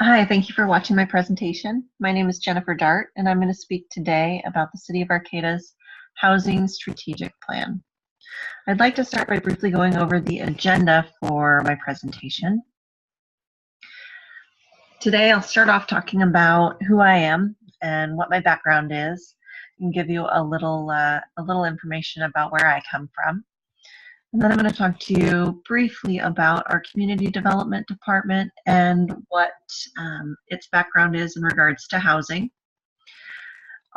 Hi, thank you for watching my presentation. My name is Jennifer Dart, and I'm going to speak today about the City of Arcata's Housing Strategic Plan. I'd like to start by briefly going over the agenda for my presentation. Today, I'll start off talking about who I am and what my background is, and give you a little information about where I come from. And then I'm going to talk to you briefly about our community development department and what its background is in regards to housing.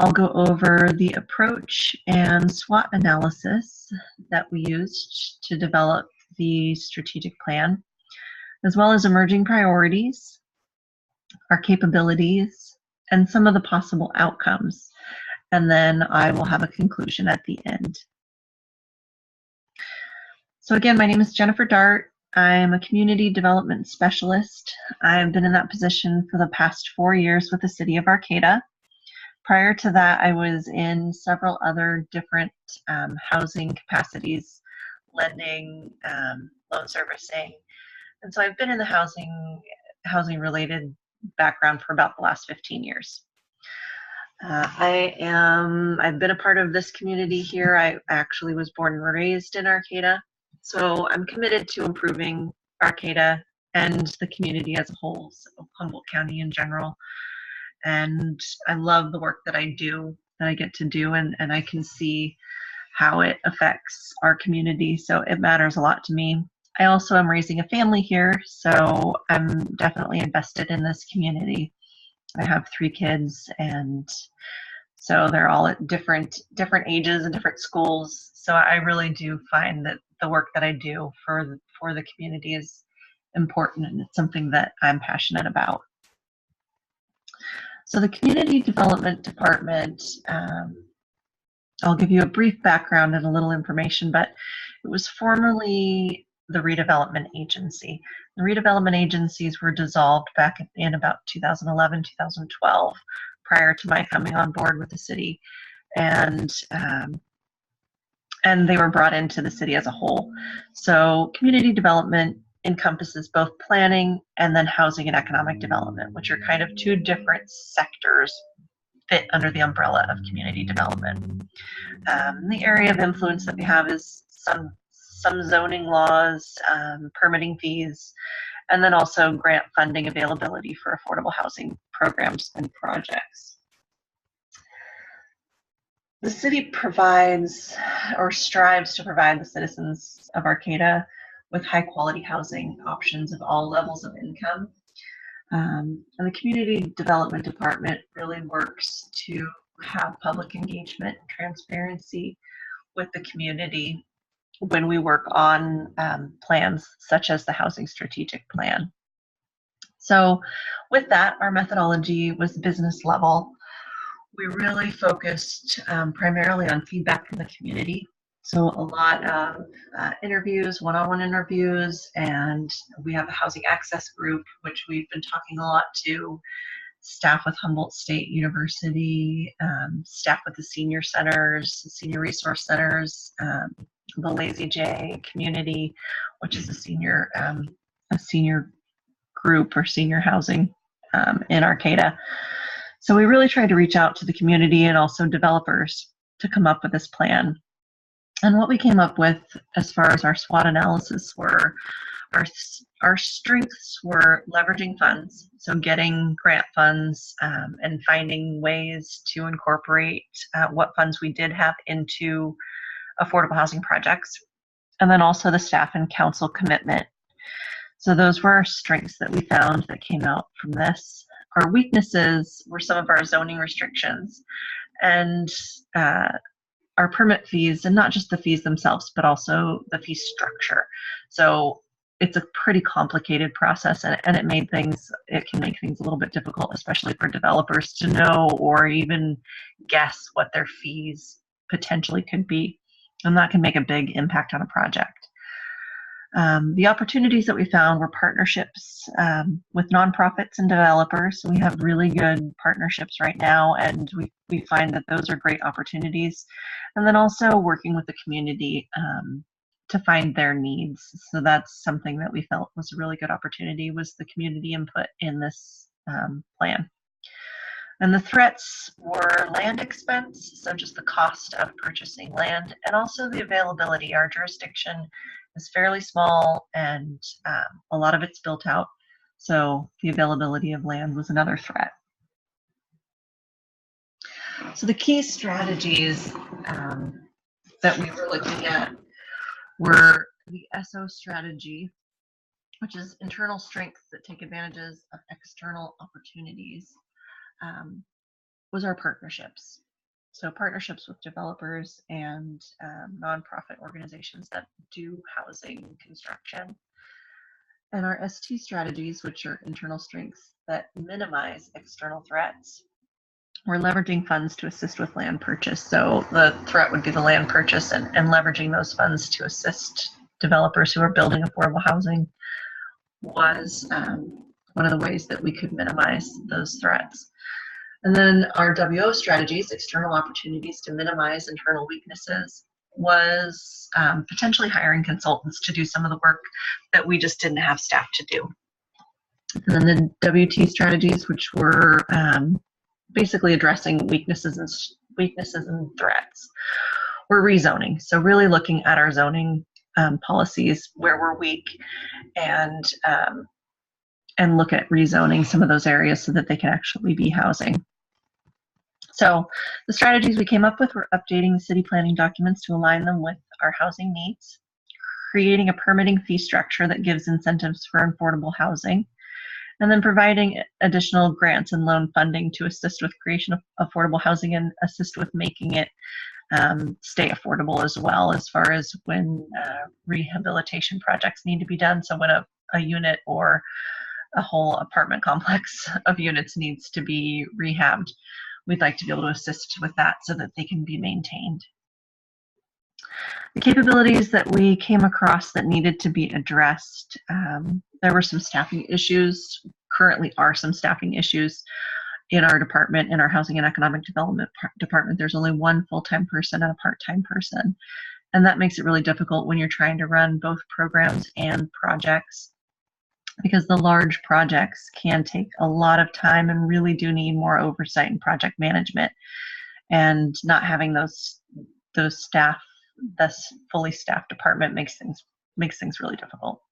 I'll go over the approach and SWOT analysis that we used to develop the strategic plan, as well as emerging priorities, our capabilities, and some of the possible outcomes. And then I will have a conclusion at the end. So again, my name is Jennifer Dart. I'm a community development specialist. I've been in that position for the past 4 years with the City of Arcata. Prior to that, I was in several other different housing capacities, lending, loan servicing. And so I've been in the housing related background for about the last 15 years. I've been a part of this community here. I actually was born and raised in Arcata. So I'm committed to improving Arcata and the community as a whole, so Humboldt County in general. And I love the work that I do, that I get to do, and I can see how it affects our community. So it matters a lot to me. I also am raising a family here, so I'm definitely invested in this community. I have 3 kids, and so they're all at different ages and different schools. So I really do find that the work that I do for the community is important, and it's something that I'm passionate about. So the Community Development Department, I'll give you a brief background and a little information, but it was formerly the Redevelopment Agency. The redevelopment agencies were dissolved back in about 2011, 2012, prior to my coming on board with the city, and they were brought into the city as a whole. So community development encompasses both planning and then housing and economic development, which are kind of 2 different sectors fit under the umbrella of community development. The area of influence that we have is some zoning laws, permitting fees, and then also grant funding availability for affordable housing programs and projects. The city provides or strives to provide the citizens of Arcata with high quality housing options of all levels of income. And the Community Development Department really works to have public engagement, transparency with the community when we work on plans such as the Housing Strategic Plan. So with that, our methodology was business level. We really focused primarily on feedback from the community. So a lot of interviews, one-on-one interviews, and we have a housing access group, which we've been talking a lot to staff with Humboldt State University, staff with the senior centers, the senior resource centers, the Lazy J community, which is a senior group or senior housing in Arcata. So we really tried to reach out to the community and also developers to come up with this plan. And what we came up with as far as our SWOT analysis were, our strengths were leveraging funds, so getting grant funds and finding ways to incorporate what funds we did have into affordable housing projects, and then also the staff and council commitment. So those were our strengths that we found that came out from this. Our weaknesses were some of our zoning restrictions and our permit fees, and not just the fees themselves, but also the fee structure. So it's a pretty complicated process, and it can make things a little bit difficult, especially for developers to know or even guess what their fees potentially could be. And that can make a big impact on a project. The opportunities that we found were partnerships with nonprofits and developers. So we have really good partnerships right now, and we find that those are great opportunities. And then also working with the community to find their needs. So that's something that we felt was a really good opportunity, was the community input in this plan. And the threats were land expense, so just the cost of purchasing land, and also the availability. Our jurisdiction is fairly small, and a lot of it's built out, so the availability of land was another threat. So the key strategies that we were looking at were the SO strategy, which is internal strengths that take advantages of external opportunities, was our partnerships. So partnerships with developers and nonprofit organizations that do housing construction. And our ST strategies, which are internal strengths that minimize external threats. We're leveraging funds to assist with land purchase. So the threat would be the land purchase, and leveraging those funds to assist developers who are building affordable housing was one of the ways that we could minimize those threats. And then our WO strategies, external opportunities to minimize internal weaknesses, was potentially hiring consultants to do some of the work that we just didn't have staff to do. And then the WT strategies, which were basically addressing weaknesses and threats, were rezoning. So really looking at our zoning policies where we're weak, and look at rezoning some of those areas so that they can actually be housing. So the strategies we came up with were updating the city planning documents to align them with our housing needs, creating a permitting fee structure that gives incentives for affordable housing, and then providing additional grants and loan funding to assist with creation of affordable housing and assist with making it stay affordable as well, as far as when rehabilitation projects need to be done. So when a unit or a whole apartment complex of units needs to be rehabbed, we'd like to be able to assist with that so that they can be maintained. The capabilities that we came across that needed to be addressed, there were some staffing issues, currently are some staffing issues in our department, in our Housing and Economic Development department. There's only one full-time person and a part-time person. And that makes it really difficult when you're trying to run both programs and projects, because the large projects can take a lot of time and really do need more oversight and project management. And not having those staff, this fully staffed department makes things really difficult.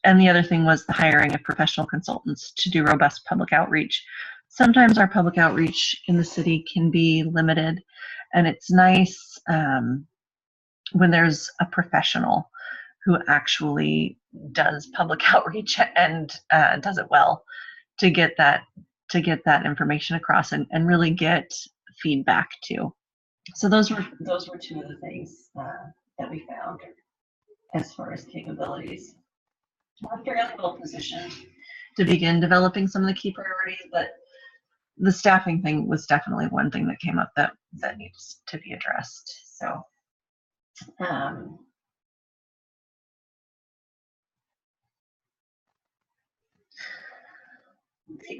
And the other thing was the hiring of professional consultants to do robust public outreach. Sometimes our public outreach in the city can be limited, and it's nice when there's a professional who actually does public outreach and does it well, to get that information across and really get feedback too. So those were two of the things that we found as far as capabilities. We're fairly well positioned to begin developing some of the key priorities, but the staffing thing was definitely one thing that came up that needs to be addressed. So the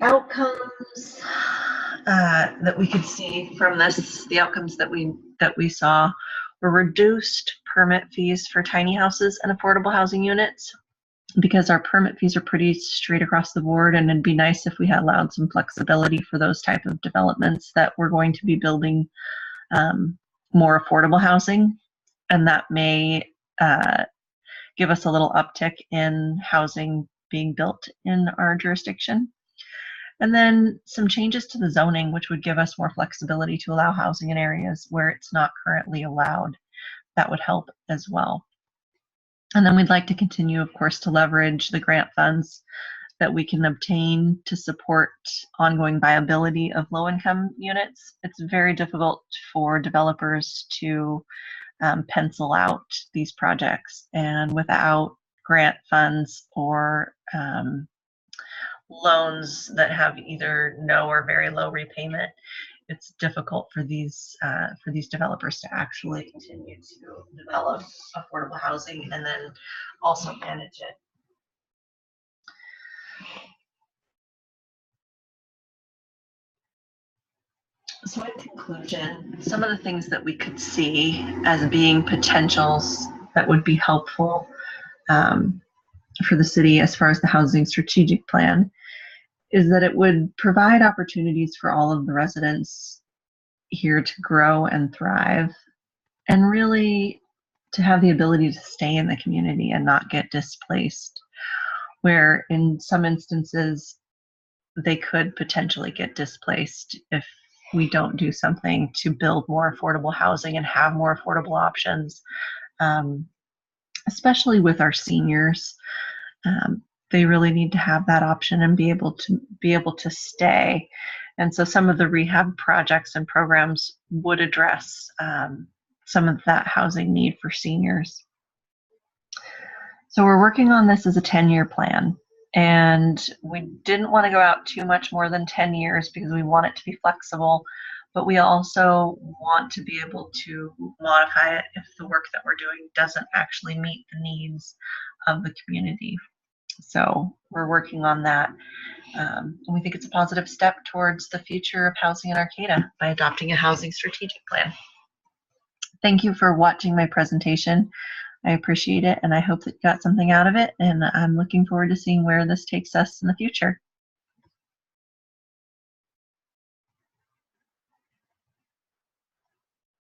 outcomes that we could see from this, the outcomes that we saw were reduced permit fees for tiny houses and affordable housing units, because our permit fees are pretty straight across the board, and it'd be nice if we had allowed some flexibility for those type of developments that we're going to be building more affordable housing, and that may give us a little uptick in housing being built in our jurisdiction. And then some changes to the zoning, which would give us more flexibility to allow housing in areas where it's not currently allowed. That would help as well. And then we'd like to continue, of course, to leverage the grant funds that we can obtain to support ongoing viability of low-income units. It's very difficult for developers to pencil out these projects, and without grant funds or loans that have either no or very low repayment, it's difficult for these developers to actually continue to develop affordable housing and then also manage it. So in conclusion, some of the things that we could see as being potentials that would be helpful for the city as far as the housing strategic plan is that it would provide opportunities for all of the residents here to grow and thrive, and really to have the ability to stay in the community and not get displaced, where in some instances they could potentially get displaced if we don't do something to build more affordable housing and have more affordable options, especially with our seniors. They really need to have that option and be able to stay. And so some of the rehab projects and programs would address some of that housing need for seniors. So we're working on this as a 10-year plan, and we didn't want to go out too much more than 10 years because we want it to be flexible, but we also want to be able to modify it if the work that we're doing doesn't actually meet the needs of the community. So we're working on that. And we think it's a positive step towards the future of housing in Arcata by adopting a housing strategic plan. Thank you for watching my presentation. I appreciate it, and I hope that you got something out of it, and I'm looking forward to seeing where this takes us in the future.